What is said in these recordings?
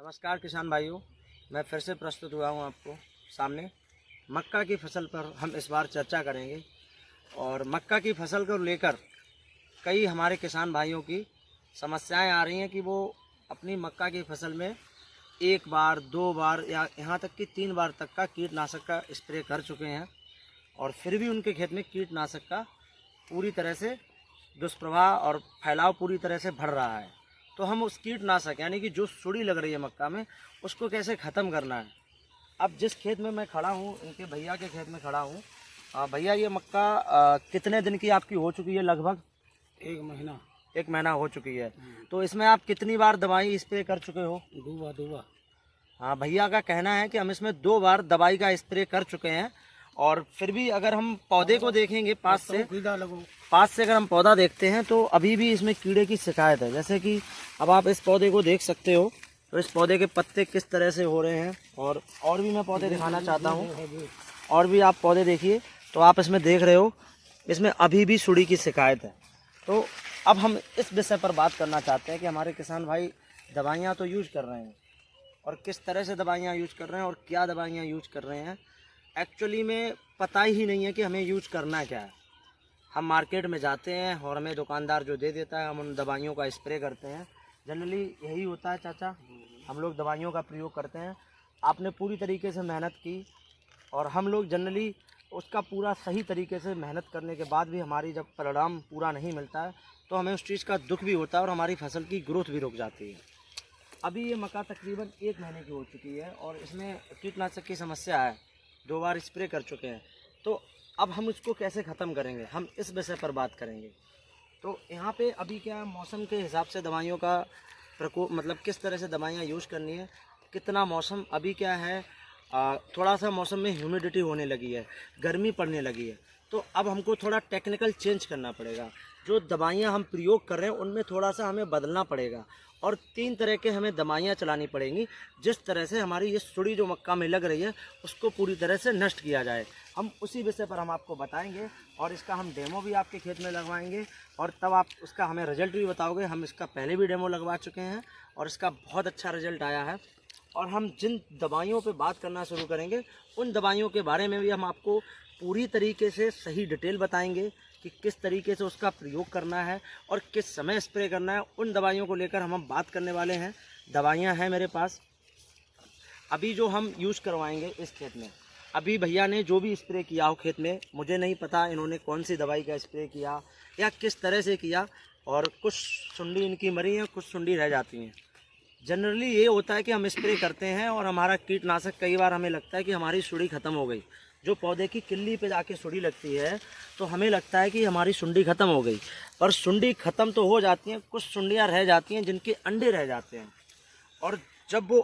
नमस्कार किसान भाइयों, मैं फिर से प्रस्तुत हुआ हूँ आपको सामने। मक्का की फसल पर हम इस बार चर्चा करेंगे और मक्का की फसल को लेकर कई हमारे किसान भाइयों की समस्याएं आ रही हैं कि वो अपनी मक्का की फसल में एक बार, दो बार या यहाँ तक कि 3 बार तक का कीटनाशक का स्प्रे कर चुके हैं और फिर भी उनके खेत में कीटनाशक का पूरी तरह से दुष्प्रभाव और फैलाव पूरी तरह से बढ़ रहा है। तो हम उस कीटनाशक यानी कि जो सुड़ी लग रही है मक्का में, उसको कैसे ख़त्म करना है। अब जिस खेत में मैं खड़ा हूँ, इनके भैया के खेत में खड़ा हूँ। भैया, ये मक्का कितने दिन की आपकी हो चुकी है? लगभग 1 महीना हो चुकी है। तो इसमें आप कितनी बार दवाई स्प्रे कर चुके हो? 2 बार। हाँ, भैया का कहना है कि हम इसमें 2 बार दवाई का स्प्रे कर चुके हैं और फिर भी अगर हम पौधे को देखेंगे पास से अगर हम पौधा देखते हैं तो अभी भी इसमें कीड़े की शिकायत है। जैसे कि अब आप इस पौधे को देख सकते हो, तो इस पौधे के पत्ते किस तरह से हो रहे हैं। और भी मैं पौधे दिखाना चाहता हूँ। और भी आप पौधे देखिए, तो आप इसमें देख रहे हो, इसमें अभी भी सुड़ी की शिकायत है। तो अब हम इस विषय पर बात करना चाहते हैं कि हमारे किसान भाई दवाइयाँ तो यूज कर रहे हैं और किस तरह से दवाइयाँ यूज कर रहे हैं और क्या दवाइयाँ यूज कर रहे हैं, एक्चुअली में पता ही नहीं है कि हमें यूज करना क्या है। हम मार्केट में जाते हैं और हमें दुकानदार जो दे देता है, हम उन दवाइयों का स्प्रे करते हैं। जनरली यही होता है चाचा, हम लोग दवाइयों का प्रयोग करते हैं। आपने पूरी तरीके से मेहनत की और हम लोग जनरली उसका पूरा सही तरीके से मेहनत करने के बाद भी हमारी जब परिणाम पूरा नहीं मिलता है तो हमें उस चीज़ का दुख भी होता है और हमारी फसल की ग्रोथ भी रुक जाती है। अभी ये मक्का तकरीबन 1 महीने की हो चुकी है और इसमें कीटनाशक की समस्या है। 2 बार स्प्रे कर चुके हैं। तो अब हम इसको कैसे ख़त्म करेंगे, हम इस विषय पर बात करेंगे। तो यहाँ पे अभी क्या मौसम के हिसाब से दवाइयों का प्रकोप, मतलब किस तरह से दवाइयाँ यूज़ करनी है, कितना मौसम अभी क्या है, थोड़ा सा मौसम में ह्यूमिडिटी होने लगी है, गर्मी पड़ने लगी है। तो अब हमको थोड़ा टेक्निकल चेंज करना पड़ेगा। जो दवाइयाँ हम प्रयोग कर रहे हैं उनमें थोड़ा सा हमें बदलना पड़ेगा और 3 तरह के हमें दवाइयाँ चलानी पड़ेंगी, जिस तरह से हमारी ये सुड़ी जो मक्का में लग रही है उसको पूरी तरह से नष्ट किया जाए। हम उसी विषय पर हम आपको बताएंगे और इसका हम डेमो भी आपके खेत में लगवाएंगे और तब आप उसका हमें रिजल्ट भी बताओगे। हम इसका पहले भी डेमो लगवा चुके हैं और इसका बहुत अच्छा रिजल्ट आया है। और हम जिन दवाइयों पे बात करना शुरू करेंगे उन दवाइयों के बारे में भी हम आपको पूरी तरीके से सही डिटेल बताएंगे कि किस तरीके से उसका प्रयोग करना है और किस समय स्प्रे करना है। उन दवाइयों को लेकर हम बात करने वाले हैं। दवाइयाँ हैं मेरे पास अभी जो हम यूज़ करवाएंगे इस खेत में। अभी भैया ने जो भी स्प्रे किया हो खेत में, मुझे नहीं पता इन्होंने कौन सी दवाई का स्प्रे किया या किस तरह से किया, और कुछ सुंडी इनकी मरी हैं, कुछ सुंडी रह जाती हैं। जनरली ये होता है कि हम स्प्रे करते हैं और हमारा कीटनाशक, कई बार हमें लगता है कि हमारी सुंडी ख़त्म हो गई। जो पौधे की किल्ली पे जाके सुंडी लगती है तो हमें लगता है कि हमारी सुंडी ख़त्म हो गई, पर सुंडी ख़त्म तो हो जाती हैं, कुछ सुंडियाँ रह जाती हैं जिनके अंडे रह जाते हैं। और जब वो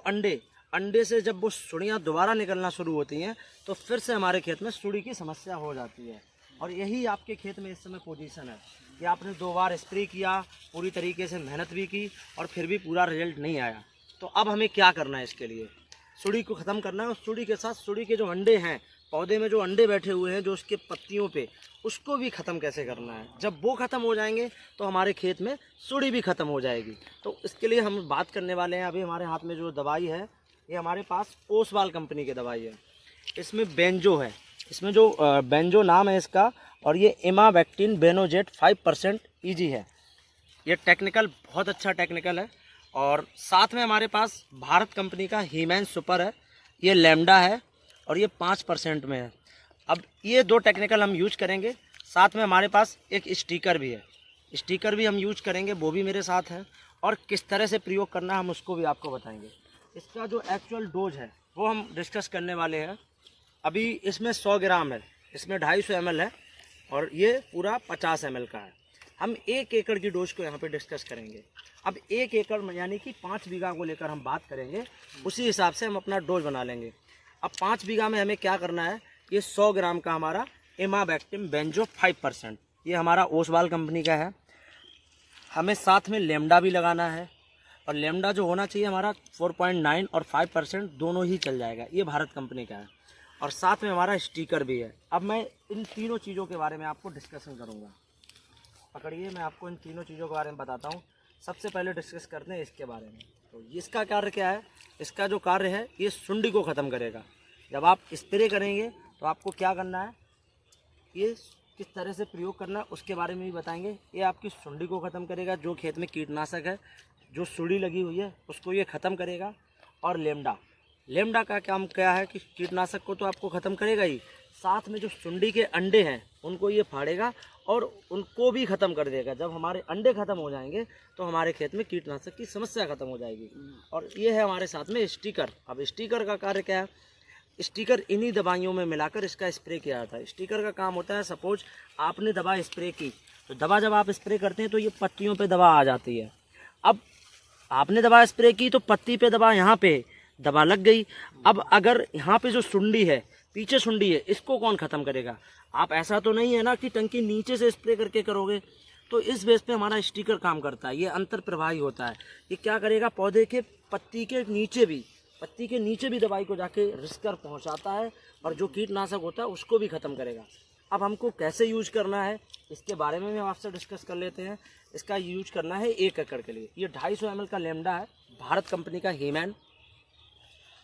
अंडे से जब वो सुड़ियाँ दोबारा निकलना शुरू होती हैं तो फिर से हमारे खेत में सुड़ी की समस्या हो जाती है। और यही आपके खेत में इस समय पोजीशन है कि आपने 2 बार स्प्रे किया, पूरी तरीके से मेहनत भी की और फिर भी पूरा रिजल्ट नहीं आया। तो अब हमें क्या करना है, इसके लिए सुड़ी को ख़त्म करना है और सुड़ी के साथ सुड़ी के जो अंडे हैं, पौधे में जो अंडे बैठे हुए हैं जो उसके पत्तियों पे, उसको भी ख़त्म कैसे करना है। जब वो ख़त्म हो जाएंगे तो हमारे खेत में सुड़ी भी ख़त्म हो जाएगी। तो इसके लिए हम बात करने वाले हैं। अभी हमारे हाथ में जो दवाई है ये हमारे पास ओसवाल कंपनी की दवाई है। इसमें बेंजो है, इसमें जो बेंजो नाम है इसका, और ये इमावेक्टिन बेनोजेट 5% ईजी है। ये टेक्निकल बहुत अच्छा टेक्निकल है। और साथ में हमारे पास भारत कंपनी का हीमैन सुपर है, ये लैम्डा है और ये 5% में है। अब ये 2 टेक्निकल हम यूज करेंगे। साथ में हमारे पास एक स्टिकर भी है, स्टिकर भी हम यूज करेंगे, वो भी मेरे साथ है। और किस तरह से प्रयोग करना है हम उसको भी आपको बताएंगे। इसका जो एक्चुअल डोज है वो हम डिस्कस करने वाले हैं। अभी इसमें 100 ग्राम है, इसमें 250 ml है और ये पूरा 50 ml का है। हम 1 एकड़ की डोज को यहाँ पे डिस्कस करेंगे। अब 1 एकड़ यानी कि 5 बीघा को लेकर हम बात करेंगे, उसी हिसाब से हम अपना डोज बना लेंगे। अब 5 बीघा में हमें क्या करना है, ये 100 ग्राम का हमारा इमावेक्टिन बेंजो 5%, ये हमारा ओसवाल कंपनी का है। हमें साथ में लेमडा भी लगाना है और लेमडा जो होना चाहिए हमारा 4.9 और 5% दोनों ही चल जाएगा, ये भारत कंपनी का है। और साथ में हमारा स्टिकर भी है। अब मैं इन तीनों चीज़ों के बारे में आपको डिस्कशन करूँगा। पकड़िए, मैं आपको इन तीनों चीज़ों के बारे में बताता हूँ। सबसे पहले डिस्कस करते हैं इसके बारे में। तो इसका कार्य क्या है, इसका जो कार्य है ये सुंडी को ख़त्म करेगा। जब आप स्प्रे करेंगे तो आपको क्या करना है, ये किस तरह से प्रयोग करना है उसके बारे में भी बताएंगे। ये आपकी सुंडी को ख़त्म करेगा, जो खेत में कीटनाशक है, जो सुंडी लगी हुई है उसको ये ख़त्म करेगा। और लेमडा का काम क्या है कि कीटनाशक को तो आपको ख़त्म करेगा ही, साथ में जो सुंडी के अंडे हैं उनको ये फाड़ेगा और उनको भी ख़त्म कर देगा। जब हमारे अंडे ख़त्म हो जाएंगे तो हमारे खेत में कीटनाशक की समस्या ख़त्म हो जाएगी। और ये है हमारे साथ में स्टिकर। अब स्टिकर का कार्य क्या है, स्टिकर इन्हीं दवाइयों में मिलाकर इसका स्प्रे किया जाता है। स्टिकर का काम होता है, सपोज आपने दवा स्प्रे की तो दवा जब आप स्प्रे करते हैं तो ये पत्तियों पे दवा आ जाती है। अब आपने दवा स्प्रे की तो पत्ती पे दवा, यहाँ पे दवा लग गई। अब अगर यहाँ पे जो सुंडी है, पीछे सुंडी है, इसको कौन ख़त्म करेगा? आप ऐसा तो नहीं है ना कि टंकी नीचे से स्प्रे करके करोगे। तो इस बेस पे हमारा स्टिकर काम करता है। ये अंतर प्रवाही होता है। ये क्या करेगा, पौधे के पत्ती के नीचे भी दवाई को जाके रिस कर पहुँचाता है और जो कीटनाशक होता है उसको भी ख़त्म करेगा। अब हमको कैसे यूज करना है इसके बारे में हम आपसे डिस्कस कर लेते हैं। इसका यूज करना है 1 एकड़ के लिए। ये 250 ml का लेमडा है, भारत कंपनी का हीमैन,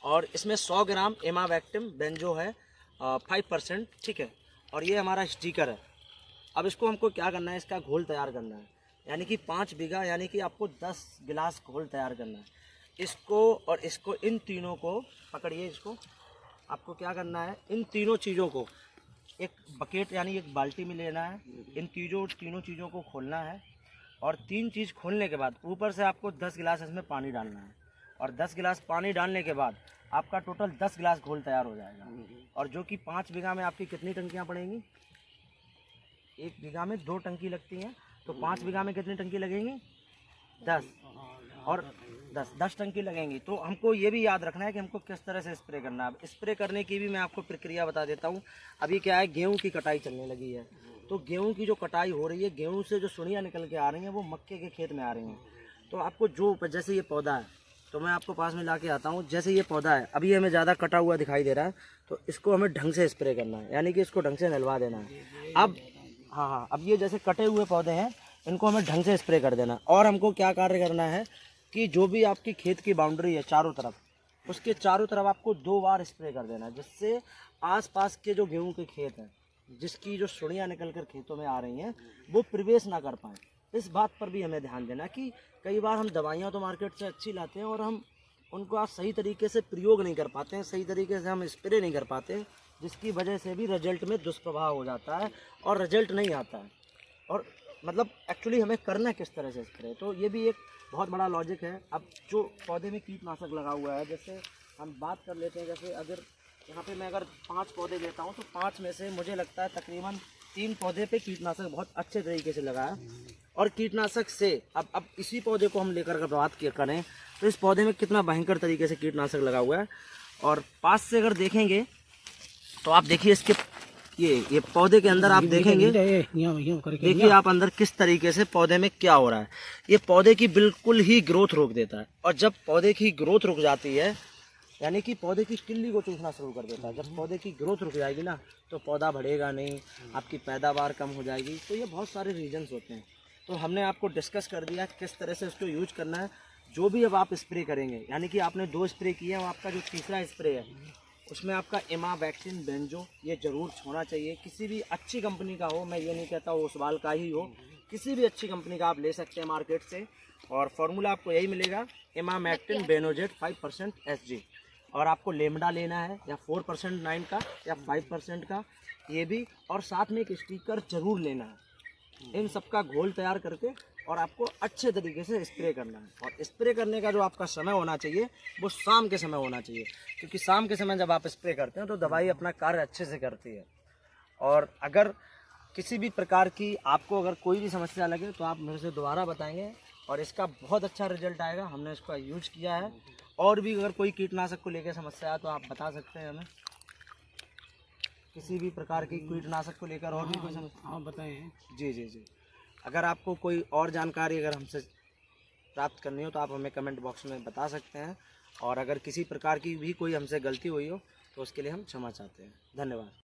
और इसमें 100 ग्राम इमावैक्टिन बेंजो है 5%, ठीक है। और ये हमारा स्टिकर है। अब इसको हमको क्या करना है, इसका घोल तैयार करना है, यानी कि 5 बीघा, यानी कि आपको 10 गिलास घोल तैयार करना है। इसको और इसको, इन तीनों को पकड़िए। इसको आपको क्या करना है, इन तीनों चीज़ों को एक बकेट यानी एक बाल्टी में लेना है। इन तीनों चीज़ों को खोलना है और 3 चीज़ खोलने के बाद ऊपर से आपको 10 गिलास इसमें पानी डालना है। और 10 गिलास पानी डालने के बाद आपका टोटल 10 गिलास घोल तैयार हो जाएगा। और जो कि 5 बीघा में आपकी कितनी टंकियाँ पड़ेंगी? 1 बीघा में 2 टंकी लगती हैं, तो 5 बीघा में कितनी टंकी लगेंगी? 10 और 10 टंकी लगेंगी। तो हमको ये भी याद रखना है कि हमको किस तरह से स्प्रे करना है। स्प्रे करने की भी मैं आपको प्रक्रिया बता देता हूँ। अभी क्या है, गेहूँ की कटाई चलने लगी है, तो गेहूँ की जो कटाई हो रही है, गेहूँ से जो सुनियाँ निकल के आ रही हैं वो मक्के के खेत में आ रही हैं। तो आपको जो, जैसे ये पौधा है, तो मैं आपको पास में ला के आता हूँ। जैसे ये पौधा है, अभी हमें ज़्यादा कटा हुआ दिखाई दे रहा है, तो इसको हमें ढंग से स्प्रे करना है, यानी कि इसको ढंग से नहलवा देना है। अब हाँ, अब ये जैसे कटे हुए पौधे हैं, इनको हमें ढंग से स्प्रे कर देना। और हमको क्या कार्य करना है कि जो भी आपकी खेत की बाउंड्री है चारों तरफ, उसके चारों तरफ आपको 2 बार स्प्रे कर देना है, जिससे आसपास के जो गेहूं के खेत हैं, जिसकी जो सुड़ियाँ निकल कर खेतों में आ रही हैं, वो प्रवेश ना कर पाएँ। इस बात पर भी हमें ध्यान देना कि कई बार हम दवाइयाँ तो मार्केट से अच्छी लाते हैं और हम उनको आप सही तरीके से प्रयोग नहीं कर पाते हैं, सही तरीके से हम स्प्रे नहीं कर पाते हैं, जिसकी वजह से भी रिजल्ट में दुष्प्रभाव हो जाता है और रिजल्ट नहीं आता है। और मतलब एक्चुअली हमें करना किस तरह से स्प्रे, तो ये भी एक बहुत बड़ा लॉजिक है। अब जो पौधे में कीटनाशक लगा हुआ है, जैसे हम बात कर लेते हैं, जैसे अगर यहाँ पे मैं अगर 5 पौधे लेता हूँ तो 5 में से मुझे लगता है तकरीबन 3 पौधे पे कीटनाशक बहुत अच्छे तरीके से लगा है। और कीटनाशक से अब इसी पौधे को हम लेकर बात करें तो इस पौधे में कितना भयंकर तरीके से कीटनाशक लगा हुआ है। और पास से अगर देखेंगे तो आप देखिए इसके ये पौधे के अंदर आप देखेंगे, देखिए आप अंदर किस तरीके से पौधे में क्या हो रहा है। ये पौधे की बिल्कुल ही ग्रोथ रोक देता है। और जब पौधे की ग्रोथ रुक जाती है, यानी कि पौधे की किल्ली को चूसना शुरू कर देता है। जब पौधे की ग्रोथ रुक जाएगी ना, तो पौधा बढ़ेगा नहीं, आपकी पैदावार कम हो जाएगी। तो ये बहुत सारे रीजंस होते हैं। तो हमने आपको डिस्कस कर दिया किस तरह से उसको यूज करना है। जो भी अब आप स्प्रे करेंगे, यानी कि आपने 2 स्प्रे किए हैं, आपका जो तीसरा स्प्रे है उसमें आपका इमावैक्टिन बेंजो ये ज़रूर होना चाहिए। किसी भी अच्छी कंपनी का हो, मैं ये नहीं कहता ओसवाल का ही हो, किसी भी अच्छी कंपनी का आप ले सकते हैं मार्केट से। और फार्मूला आपको यही मिलेगा, इमावैक्टिन बेनोजेट 5% SG। और आपको लेमडा लेना है या 4% 9 का या 5% का, ये भी। और साथ में एक स्टिकर ज़रूर लेना है। इन सब का घोल तैयार करके और आपको अच्छे तरीके से स्प्रे करना है। और स्प्रे करने का जो आपका समय होना चाहिए वो शाम के समय होना चाहिए, क्योंकि शाम के समय जब आप स्प्रे करते हैं तो दवाई अपना कार्य अच्छे से करती है। और अगर किसी भी प्रकार की आपको अगर कोई भी समस्या लगे तो आप मेरे से दोबारा बताएंगे और इसका बहुत अच्छा रिजल्ट आएगा। हमने इसका यूज किया है। और भी अगर कोई कीटनाशक को लेकर समस्या है तो आप बता सकते हैं हमें, किसी भी प्रकार की कीटनाशक को लेकर और भी कोई समस्या। हाँ बताएं। जी जी जी, अगर आपको कोई और जानकारी अगर हमसे प्राप्त करनी हो तो आप हमें कमेंट बॉक्स में बता सकते हैं। और अगर किसी प्रकार की भी कोई हमसे गलती हुई हो तो उसके लिए हम क्षमा चाहते हैं। धन्यवाद।